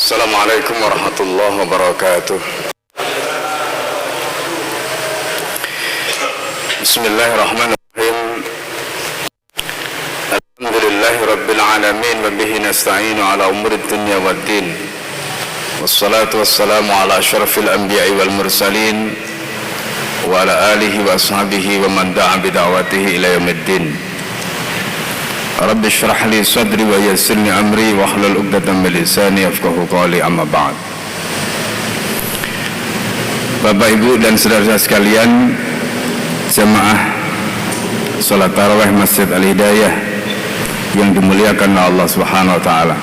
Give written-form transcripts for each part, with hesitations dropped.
Assalamualaikum warahmatullahi wabarakatuh. Bismillahirrahmanirrahim. Alhamdulillahi rabbil alamin wa bihi nasta'inu ala umurid dunya waddin. Wassalatu wassalamu ala asyrafil anbiya'i wal mursalin wa ala alihi wa ashabihi wa man da'a bida'watihi ila yaumiddin. Rabbi syrah li sadri wa yassirni amri wa hlul 'uqdatam min lisani yafqahu qawli, amma ba'd. Bapak, Ibu dan saudara sekalian, jamaah salat tarawih Masjid Al-Hidayah yang dimuliakan oleh Allah Subhanahu wa taala.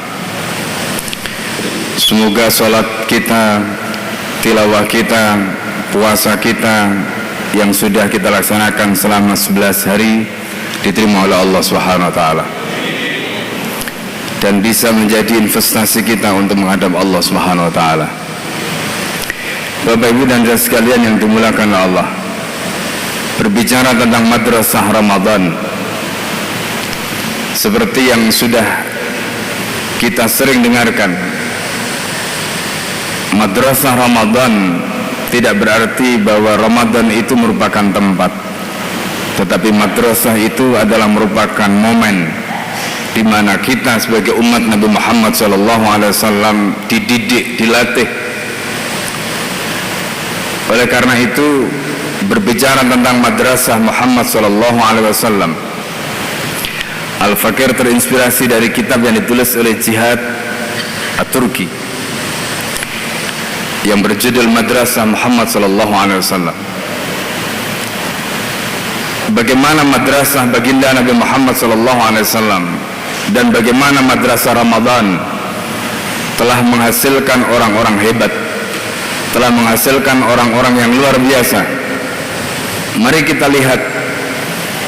Semoga salat kita, tilawah kita, puasa kita yang sudah kita laksanakan selama 11 hari diterima oleh Allah Subhanahu wa taala dan bisa menjadi investasi kita untuk menghadap Allah Subhanahu wa taala. Bapak, Ibu dan saudara sekalian yang dimuliakan oleh Allah, berbicara tentang madrasah Ramadan, seperti yang sudah kita sering dengarkan, madrasah Ramadan tidak berarti bahwa Ramadan itu merupakan tempat, tetapi madrasah itu adalah merupakan momen di mana kita sebagai umat Nabi Muhammad SAW dididik, dilatih. Oleh karena itu, berbicara tentang madrasah Muhammad SAW, Al-Fakir terinspirasi dari kitab yang ditulis oleh Jihad At-Turki yang berjudul Madrasah Muhammad SAW. Bagaimana madrasah baginda Nabi Muhammad SAW dan bagaimana madrasah Ramadan telah menghasilkan orang-orang hebat, telah menghasilkan orang-orang yang luar biasa. Mari kita lihat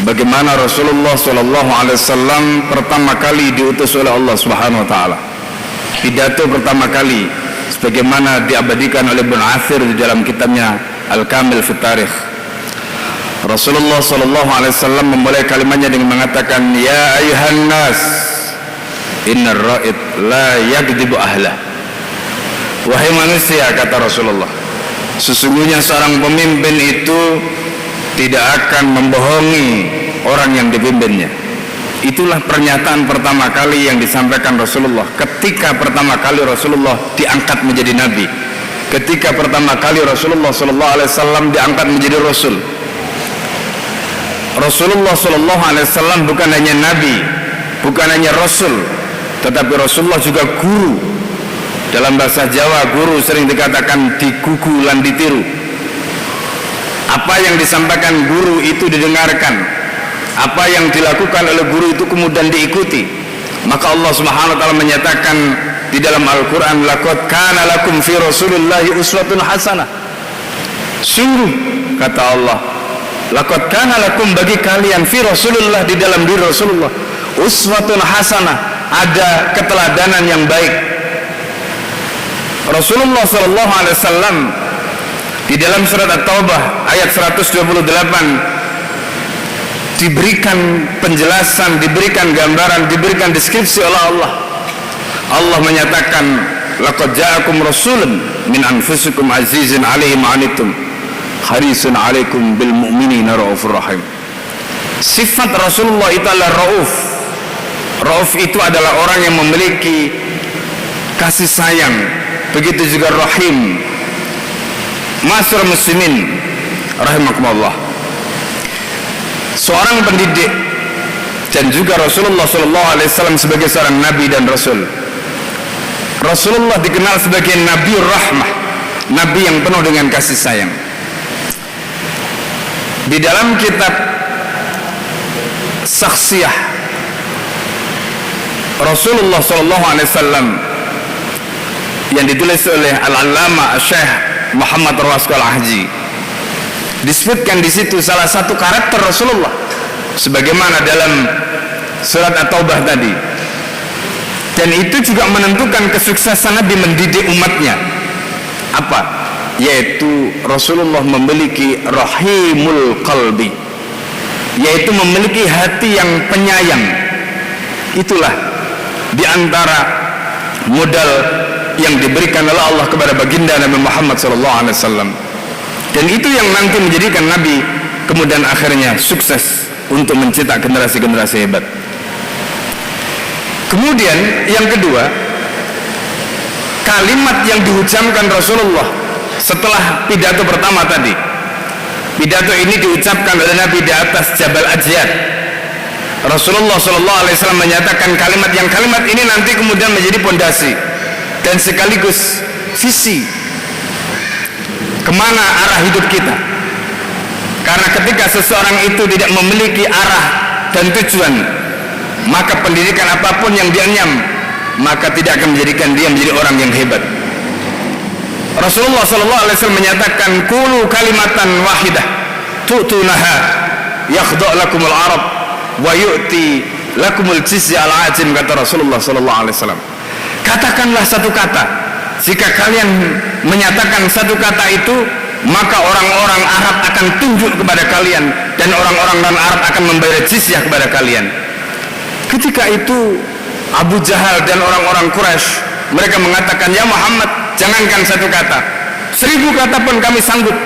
bagaimana Rasulullah SAW pertama kali diutus oleh Allah Subhanahu wa taala. Pidato pertama kali sebagaimana diabadikan oleh Ibn Athir di dalam kitabnya Al-Kamil fi Tarikh. Rasulullah SAW memulai kalimatnya dengan mengatakan, ya ayuhan nas, innar ra'id la yakdibu ahlah. Wahai manusia, kata Rasulullah, sesungguhnya seorang pemimpin itu tidak akan membohongi orang yang dipimpinnya. Itulah pernyataan pertama kali yang disampaikan Rasulullah ketika pertama kali Rasulullah diangkat menjadi nabi, ketika pertama kali Rasulullah SAW diangkat menjadi rasul. Rasulullah SAW bukan hanya nabi, bukan hanya rasul, tetapi Rasulullah juga guru. Dalam bahasa Jawa, guru sering dikatakan digugu lan ditiru. Apa yang disampaikan guru itu didengarkan, apa yang dilakukan oleh guru itu kemudian diikuti. Maka Allah Subhanahu wa taala menyatakan di dalam Al-Qur'an, laqad kana lakum fi Rasulillahi uswatun hasanah. Sungguh, kata Allah, laqad kana lakum, bagi kalian, fi Rasulullah, di dalam diri Rasulullah, uswatun hasanah, ada keteladanan yang baik. Rasulullah SAW di dalam surat At-Taubah ayat 128 diberikan penjelasan, diberikan gambaran, diberikan deskripsi oleh Allah. Allah menyatakan, laqad ja'akum rasulun min anfusikum azizun 'alaihi ma 'anittum harisun 'alaikum bil mu'minina raufur rahim. Sifat Rasulullah itu adalah rauf. Rauf itu adalah orang yang memiliki kasih sayang, begitu juga rahim. Ma'asyiral muslimin rahimakumullah, seorang pendidik dan juga Rasulullah SAW sebagai seorang nabi dan rasul. Rasulullah dikenal sebagai Nabiur Rahmah, nabi yang penuh dengan kasih sayang. Di dalam kitab Saksiyah Rasulullah SAW yang ditulis oleh Al-Allama Syekh Muhammad Rawaskal Ahji, disebutkan di situ salah satu karakter Rasulullah sebagaimana dalam surat At-Taubah tadi, dan itu juga menentukan kesuksesan Nabi mendidik umatnya. Apa? Yaitu Rasulullah memiliki rahimul qalbi, yaitu memiliki hati yang penyayang. Itulah di antara modal yang diberikan oleh Allah kepada baginda Nabi Muhammad SAW. Dan itu yang nanti menjadikan Nabi kemudian akhirnya sukses untuk mencetak generasi-generasi hebat. Kemudian yang kedua, kalimat yang diucapkan Rasulullah setelah pidato pertama tadi. Pidato ini diucapkan oleh Nabi di atas Jabal Ajyad. Rasulullah SAW menyatakan kalimat ini nanti kemudian menjadi pondasi dan sekaligus visi kemana arah hidup kita. Karena ketika seseorang itu tidak memiliki arah dan tujuan, maka pendidikan apapun yang dia nyam, maka tidak akan menjadikan dia menjadi orang yang hebat. Rasulullah SAW menyatakan, "Qulu kalimatan wahidah tu'tunaha yakhdha' lakumul arab wa yu'ti lakumul jizya al-ajim," kata Rasulullah SAW. Katakanlah satu kata. Jika kalian menyatakan satu kata itu, maka orang-orang Arab akan tunduk kepada kalian dan orang-orang non-Arab akan membayar jizyah kepada kalian. Ketika itu Abu Jahal dan orang-orang Quraisy mereka mengatakan, "Ya Muhammad, jangankan satu kata, 1000 kata pun kami sanggup."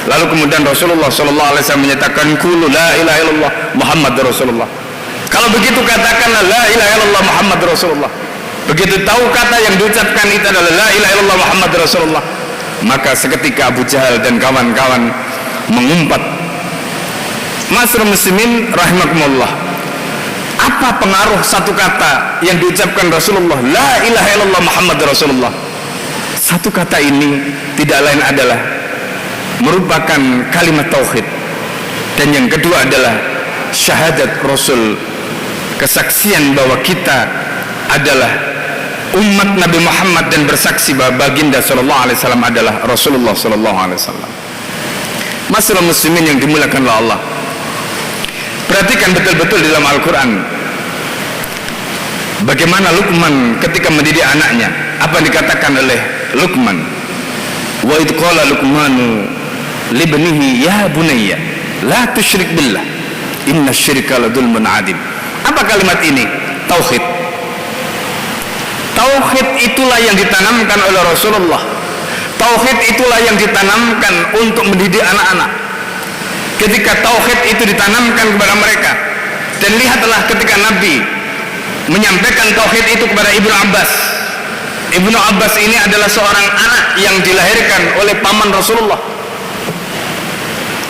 Lalu kemudian Rasulullah SAW menyatakan, "Qulu la ilaha illallah Muhammadur Rasulullah." Kalau begitu katakanlah la ilaha illallah Muhammadur Rasulullah. Begitu tahu kata yang diucapkan itu adalah la ilaha illallah Muhammadur Rasulullah, maka seketika Abu Jahal dan kawan-kawan mengumpat. Ma'asyiral muslimin rahimakumullah, apa pengaruh satu kata yang diucapkan Rasulullah, la ilaha illallah Muhammadur Rasulullah? Satu kata ini tidak lain adalah merupakan kalimat tauhid, dan yang kedua adalah syahadat Rasul, kesaksian bahwa kita adalah umat Nabi Muhammad dan bersaksi bahwa baginda SAW adalah Rasulullah SAW. Ma'asyiral muslimin yang dimuliakan oleh Allah, perhatikan betul-betul di dalam Al-Quran bagaimana Luqman ketika mendidik anaknya. Apa yang dikatakan oleh Luqman? Wa idh qala Luqmanu libnihi ya bunayya la tusyrik billah inna syirka la dzulmun adzim. Apa kalimat ini? Tauhid. Tauhid itulah yang ditanamkan oleh Rasulullah. Tauhid itulah yang ditanamkan untuk mendidik anak-anak. Ketika tauhid itu ditanamkan kepada mereka, dan lihatlah ketika Nabi menyampaikan tauhid itu kepada Ibnu Abbas. Ibnu Abbas ini adalah seorang anak yang dilahirkan oleh paman Rasulullah,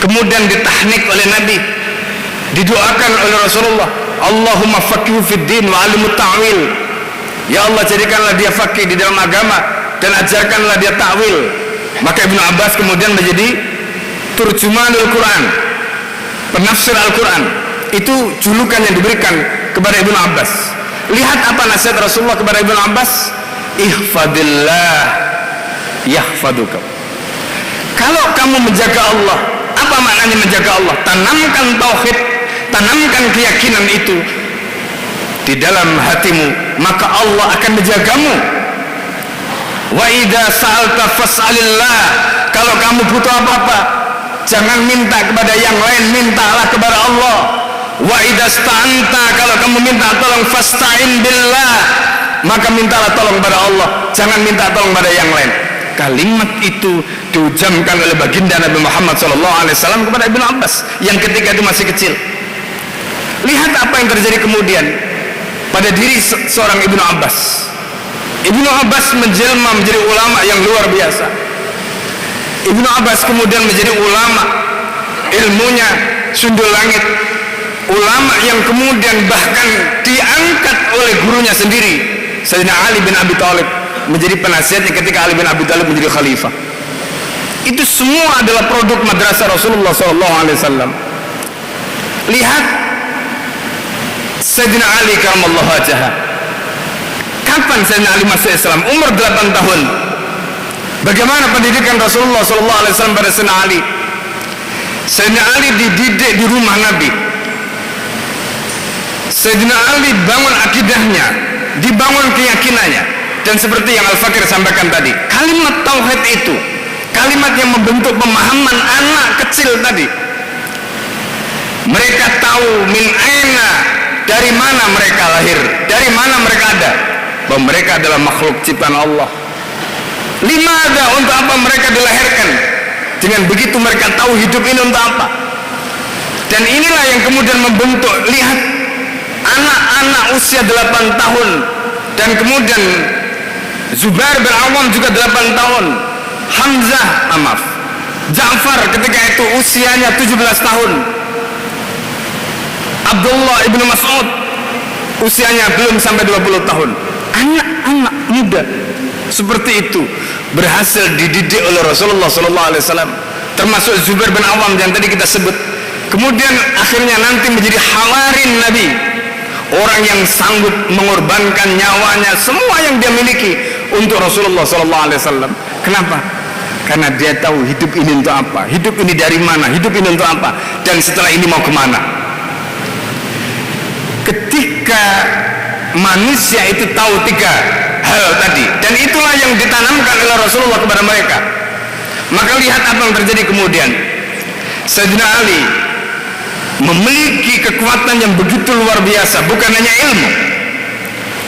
kemudian ditahnik oleh Nabi, didoakan oleh Rasulullah, Allahumma faqihu fid din wa 'allimut ta'wil. Ya Allah, jadikanlah dia faqih di dalam agama dan ajarkanlah dia ta'wil. Maka Ibnu Abbas kemudian menjadi turjumanul Quran, penafsir Al-Quran. Itu julukan yang diberikan kepada Ibnu Abbas. Lihat apa nasihat Rasulullah kepada Ibnu Abbas, ihfadillah yahfaduka. Kalau kamu menjaga Allah, apa maknanya menjaga Allah? Tanamkan tauhid, tanamkan keyakinan itu di dalam hatimu, maka Allah akan menjagamu. Wa idza sa'alta fas'alillah. Kalau kamu butuh apa-apa, jangan minta kepada yang lain, mintalah kepada Allah. Wa idza sta'anta, kalau kamu minta tolong, fasta'in billah, maka mintalah tolong kepada Allah, jangan minta tolong pada yang lain. Kalimat itu diucapkan oleh baginda Nabi Muhammad SAW kepada Ibnu Abbas yang ketika itu masih kecil. Lihat apa yang terjadi kemudian pada diri seorang Ibnu Abbas. Ibnu Abbas menjelma menjadi ulama yang luar biasa. Ibnu Abbas kemudian menjadi ulama, ilmunya sundul langit, ulama yang kemudian bahkan diangkat oleh gurunya sendiri, Sayyidina Ali bin Abi Thalib, menjadi penasihatnya ketika Ali bin Abi Thalib menjadi khalifah. Itu semua adalah produk madrasah Rasulullah SAW. Lihat Sayyidina Ali karamallahu wajhah. Kapan Sayyidina Ali masuk Islam? Umur 8 tahun. Bagaimana pendidikan Rasulullah SAW pada Sayyidina Ali? Sayyidina Ali dididik di rumah Nabi. Sayyidina Ali bangun akidahnya, dibangun keyakinannya, dan seperti yang Al-Fakir sampaikan tadi, kalimat tauhid itu kalimat yang membentuk pemahaman anak kecil tadi. Mereka tahu min aina, dari mana mereka lahir, dari mana mereka ada, bahwa mereka adalah makhluk ciptaan Allah, Limada, untuk apa mereka dilahirkan? Dengan begitu mereka tahu hidup ini untuk apa. Dan inilah yang kemudian membentuk. Lihat anak-anak usia 8 tahun, dan kemudian Zubair bin Awam juga 8 tahun, Ja'far ketika itu usianya 17 tahun, Abdullah ibnu Mas'ud usianya belum sampai 20 tahun. Anak-anak muda seperti itu berhasil dididik oleh Rasulullah SAW, termasuk Zubair bin Awam yang tadi kita sebut. Kemudian akhirnya nanti menjadi hawarin Nabi, orang yang sanggup mengorbankan nyawanya, semua yang dia miliki untuk Rasulullah SAW. Kenapa? Karena dia tahu hidup ini untuk apa, hidup ini dari mana, hidup ini untuk apa, dan setelah ini mau kemana. Ketika manusia itu tahu 3 hal tadi, dan itulah yang ditanamkan oleh Rasulullah kepada mereka, maka lihat apa yang terjadi kemudian. Sayyidina Ali memiliki kekuatan yang begitu luar biasa, bukan hanya ilmu.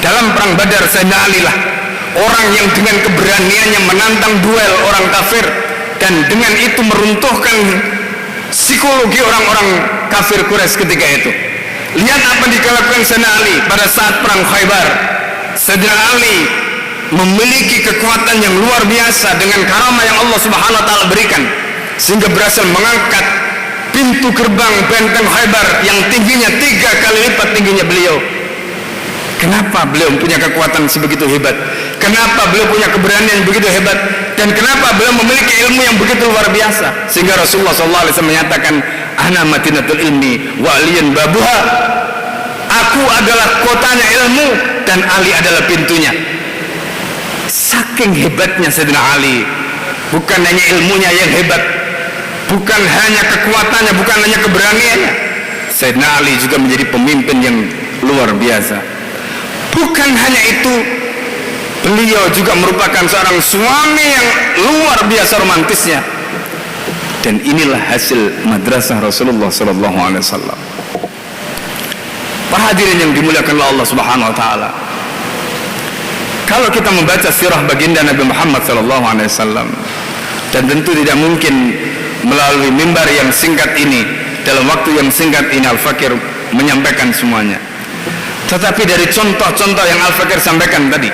Dalam perang Badar, Sayyidina Ali lah orang yang dengan keberaniannya menantang duel orang kafir, dan dengan itu meruntuhkan psikologi orang-orang kafir Quraisy ketika itu. Lihat apa yang dilakukan Sayyidina Ali pada saat perang Khaybar. Sayyidina Ali memiliki kekuatan yang luar biasa dengan karamah yang Allah Subhanahu wa taala berikan, sehingga berhasil mengangkat pintu gerbang benteng Khaybar yang tingginya 3 kali lipat tingginya beliau. Kenapa beliau punya kekuatan sebegitu hebat? Kenapa beliau punya keberanian yang begitu hebat? Dan kenapa beliau memiliki ilmu yang begitu luar biasa? Sehingga Rasulullah SAW menyatakan, ana matinatul ilmi wa aliyan babuha. Aku adalah kotanya ilmu dan Ali adalah pintunya. Saking hebatnya Sayyidina Ali, bukan hanya ilmunya yang hebat, bukan hanya kekuatannya, bukan hanya keberaniannya, Sayyidina Ali juga menjadi pemimpin yang luar biasa. Bukan hanya itu, beliau juga merupakan seorang suami yang luar biasa romantisnya. Dan inilah hasil madrasah Rasulullah SAW. Para hadirin yang dimuliakan oleh Allah Subhanahu wa taala, kalau kita membaca sirah baginda Nabi Muhammad SAW, dan tentu tidak mungkin melalui mimbar yang singkat ini, dalam waktu yang singkat ini Al-Fakir menyampaikan semuanya. Tetapi dari contoh-contoh yang Al-Fakir sampaikan tadi,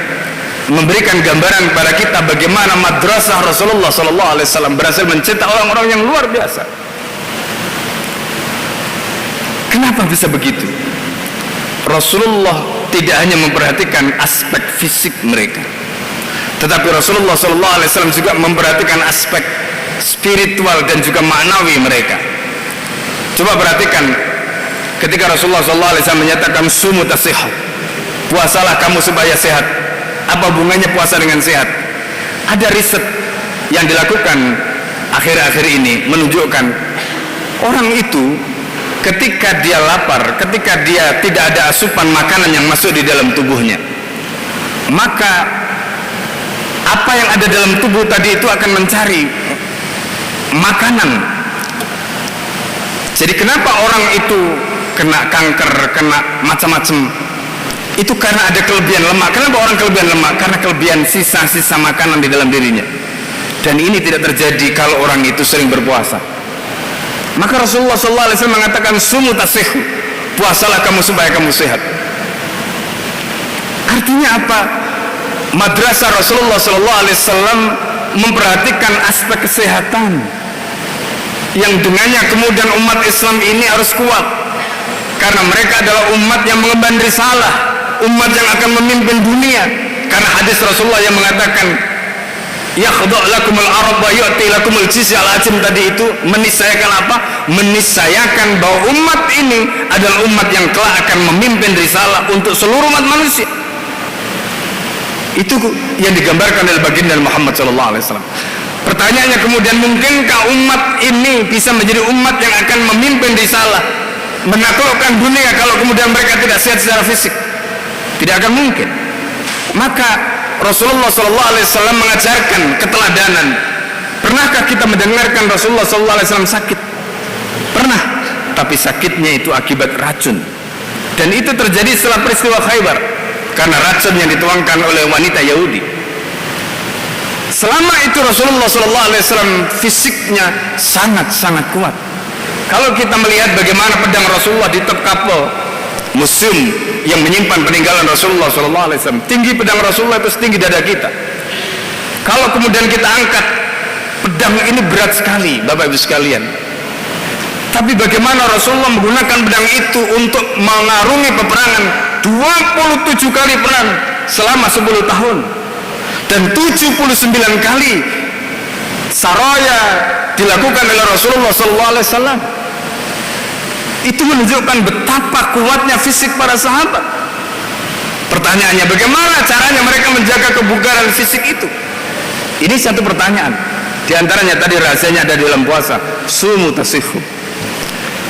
memberikan gambaran kepada kita bagaimana madrasah Rasulullah SAW berhasil mencetak orang-orang yang luar biasa. Kenapa bisa begitu? Rasulullah tidak hanya memperhatikan aspek fisik mereka, tetapi Rasulullah SAW juga memperhatikan aspek spiritual dan juga maknawi mereka. Coba perhatikan ketika Rasulullah SAW menyatakan sumu tasihhat, puasalah kamu supaya sehat. Apa hubungannya puasa dengan sehat? Ada riset yang dilakukan akhir-akhir ini menunjukkan orang itu ketika dia lapar, ketika dia tidak ada asupan makanan yang masuk di dalam tubuhnya, maka apa yang ada dalam tubuh tadi itu akan mencari makanan. Jadi kenapa orang itu kena kanker, kena macam-macam? Itu karena ada kelebihan lemak. Kenapa orang kelebihan lemak? Karena kelebihan sisa-sisa makanan di dalam dirinya. Dan ini tidak terjadi kalau orang itu sering berpuasa. Maka Rasulullah SAW mengatakan sumu tasihhu, puasalah kamu supaya kamu sehat. Artinya apa? Madrasah Rasulullah SAW memperhatikan aspek kesehatan, yang dengannya kemudian umat Islam ini harus kuat, karena mereka adalah umat yang mengemban risalah, umat yang akan memimpin dunia. Karena hadis Rasulullah yang mengatakan yakhdha' lakumul arab wa yu'ti lakumul jizya al-ajim tadi itu meniscayakan apa? Meniscayakan bahwa umat ini adalah umat yang kelak akan memimpin risalah untuk seluruh umat manusia. Itu yang digambarkan oleh baginda Muhammad SAW. Pertanyaannya kemudian, mungkinkah umat ini bisa menjadi umat yang akan memimpin risalah, menaklukkan dunia kalau kemudian mereka tidak sehat secara fisik? Tidak akan mungkin. Maka Rasulullah SAW mengajarkan keteladanan. Pernahkah kita mendengarkan Rasulullah SAW sakit? Pernah, tapi sakitnya itu akibat racun. Dan itu terjadi setelah peristiwa Khaybar, karena racun yang dituangkan oleh wanita Yahudi. Selama itu Rasulullah SAW fisiknya sangat-sangat kuat. Kalau kita melihat bagaimana pedang Rasulullah di top kapal museum yang menyimpan peninggalan Rasulullah SAW, tinggi pedang Rasulullah itu setinggi dada kita. Kalau kemudian kita angkat, pedang ini berat sekali, Bapak Ibu sekalian. Tapi bagaimana Rasulullah menggunakan pedang itu untuk mengarungi peperangan 27 kali perang selama 10 tahun. Dan 79 kali saraya dilakukan oleh Rasulullah SAW. Itu menunjukkan betapa kuatnya fisik para sahabat. Pertanyaannya, bagaimana caranya mereka menjaga kebugaran fisik itu? Ini satu pertanyaan. Di antaranya tadi rahasianya ada di dalam puasa. Sumu tasihhu.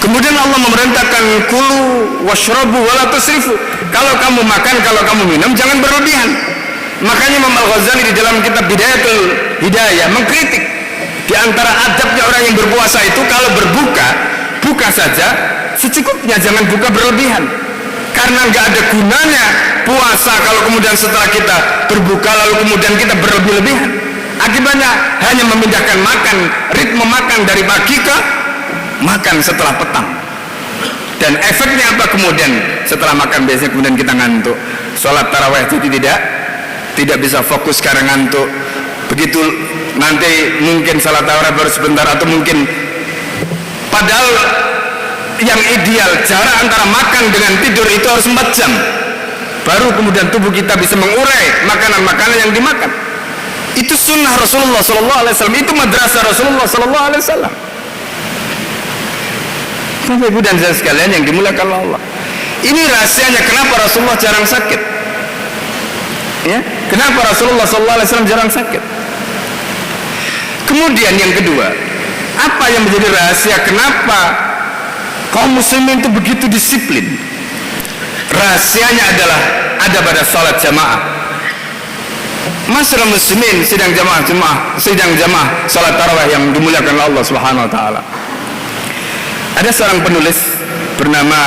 Kemudian Allah memerintahkan kulu washrabu wala tusrifu. Kalau kamu makan, kalau kamu minum, jangan berlebihan. Makanya Imam Al-Ghazali di dalam kitab Bidayatul Hidayah mengkritik di antara adabnya orang yang berpuasa itu, kalau berbuka, buka saja secukupnya, jangan buka berlebihan. Karena nggak ada gunanya puasa kalau kemudian setelah kita berbuka lalu kemudian kita berlebih-lebihan. Akibatnya hanya memindahkan makan, ritme makan dari pagi ke makan setelah petang. Dan efeknya apa kemudian? Setelah makan biasanya kemudian kita ngantuk. Sholat tarawih itu tidak bisa fokus karena ngantuk. Begitu nanti mungkin sholat tarawih baru sebentar, atau mungkin padahal yang ideal jarak antara makan dengan tidur itu harus 4 jam. Baru kemudian tubuh kita bisa mengurai makanan-makanan yang dimakan. Itu sunnah Rasulullah SAW, itu madrasah Rasulullah SAW. Bapak Ibu dan saya sekalian yang dimuliakan Allah, ini rahasianya kenapa Rasulullah jarang sakit. Ya, kenapa Rasulullah SAW jarang sakit? Kemudian yang kedua, apa yang menjadi rahasia kenapa kaum muslimin itu begitu disiplin? Rahasianya adalah ada pada salat jamaah. Masyarakat muslimin sidang jamaah salat tarawih yang dimuliakan Allah Subhanahu wa taala. Ada seorang penulis bernama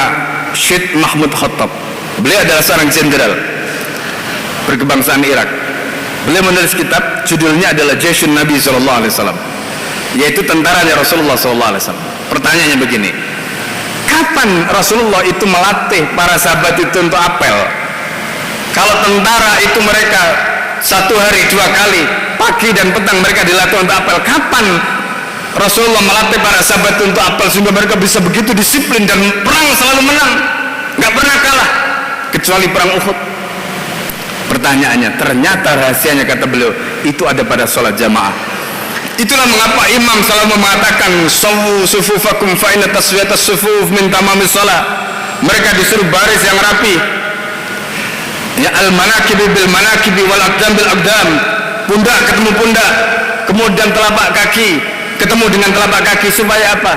Syed Mahmud Khattab. Beliau adalah seorang jenderal berkebangsaan Irak. Beliau menulis kitab, judulnya adalah Jaisyun Nabi sallallahu alaihi wasallam, yaitu tentaranya Rasulullah sallallahu alaihi wasallam. Pertanyaannya begini, kapan Rasulullah itu melatih para sahabat itu untuk apel? Kalau tentara itu mereka 1 hari 2 kali, pagi dan petang mereka dilatih untuk apel. Kapan Rasulullah melatih para sahabat untuk apel sehingga mereka bisa begitu disiplin dan perang selalu menang, nggak pernah kalah kecuali perang Uhud? Pertanyaannya, ternyata rahasianya kata beliau itu ada pada sholat jamaah. Itulah mengapa imam selalu mengatakan sawu sufufakum fa inna taswiyatas sufuf min tamamis shalah. Mereka disuruh baris yang rapi. Ya al-manakibi bil manakibi wal aqdam bil aqdam. Pundak ketemu pundak, kemudian telapak kaki ketemu dengan telapak kaki, supaya apa?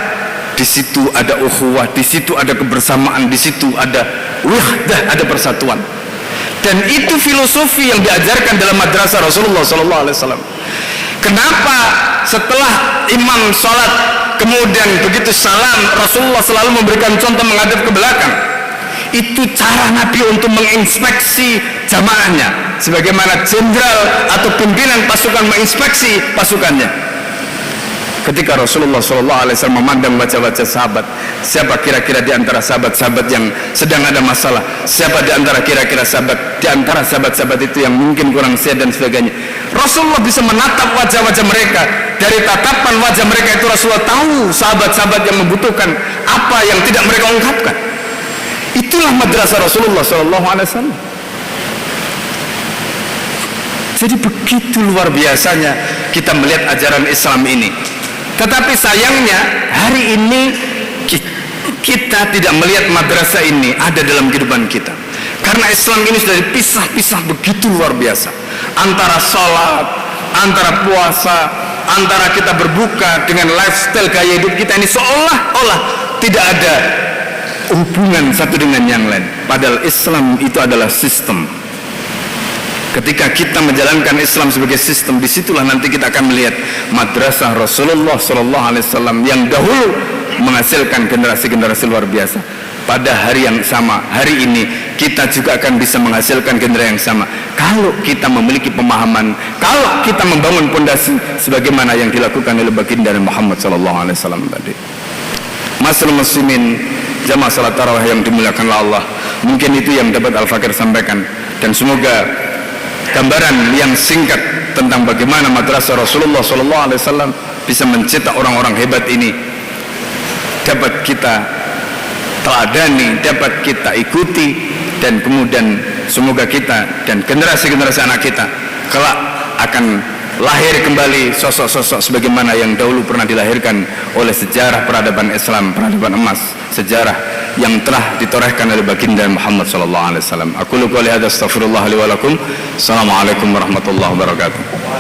Di situ ada ukhuwah, di situ ada kebersamaan, di situ ada wahdah, ada persatuan. Dan itu filosofi yang diajarkan dalam madrasah Rasulullah SAW. Kenapa setelah imam sholat kemudian begitu salam, Rasulullah selalu memberikan contoh menghadap ke belakang? Itu cara Nabi untuk menginspeksi jamaahnya, sebagaimana jenderal atau pimpinan pasukan menginspeksi pasukannya. Ketika Rasulullah SAW memandang wajah-wajah sahabat, siapa kira-kira di antara sahabat-sahabat yang sedang ada masalah, siapa di antara kira-kira sahabat, di antara sahabat-sahabat itu yang mungkin kurang sehat dan sebagainya, Rasulullah bisa menatap wajah-wajah mereka. Dari tatapan wajah mereka itu Rasulullah tahu sahabat-sahabat yang membutuhkan apa yang tidak mereka ungkapkan. Itulah madrasah Rasulullah SAW. Jadi begitu luar biasanya kita melihat ajaran Islam ini. Tetapi sayangnya hari ini kita tidak melihat madrasah ini ada dalam kehidupan kita. Karena Islam ini sudah dipisah-pisah begitu luar biasa. Antara sholat, antara puasa, antara kita berbuka dengan lifestyle gaya hidup kita ini seolah-olah tidak ada hubungan satu dengan yang lain. Padahal Islam itu adalah sistem. Ketika kita menjalankan Islam sebagai sistem, disitulah nanti kita akan melihat madrasah Rasulullah SAW yang dahulu menghasilkan generasi-generasi luar biasa. pada hari yang sama, hari ini kita juga akan bisa menghasilkan generasi yang sama kalau kita memiliki pemahaman, kalau kita membangun pondasi sebagaimana yang dilakukan oleh baginda Muhammad SAW tadi. Masyaallah muslimin, jamaah salat tarawih yang dimuliakan Allah, mungkin itu yang dapat Al-Fakir sampaikan, dan semoga gambaran yang singkat tentang bagaimana madrasah Rasulullah SAW bisa mencetak orang-orang hebat ini dapat kita teladani, dapat kita ikuti, dan kemudian semoga kita dan generasi-generasi anak kita kelak akan lahir kembali sosok-sosok sebagaimana yang dahulu pernah dilahirkan oleh sejarah peradaban Islam, peradaban emas, sejarah yang telah ditorehkan oleh baginda Muhammad sallallahu alaihi wasallam. Aku qouli hadza, astaghfirullah li wa lakum. Assalamualaikum warahmatullahi wabarakatuh.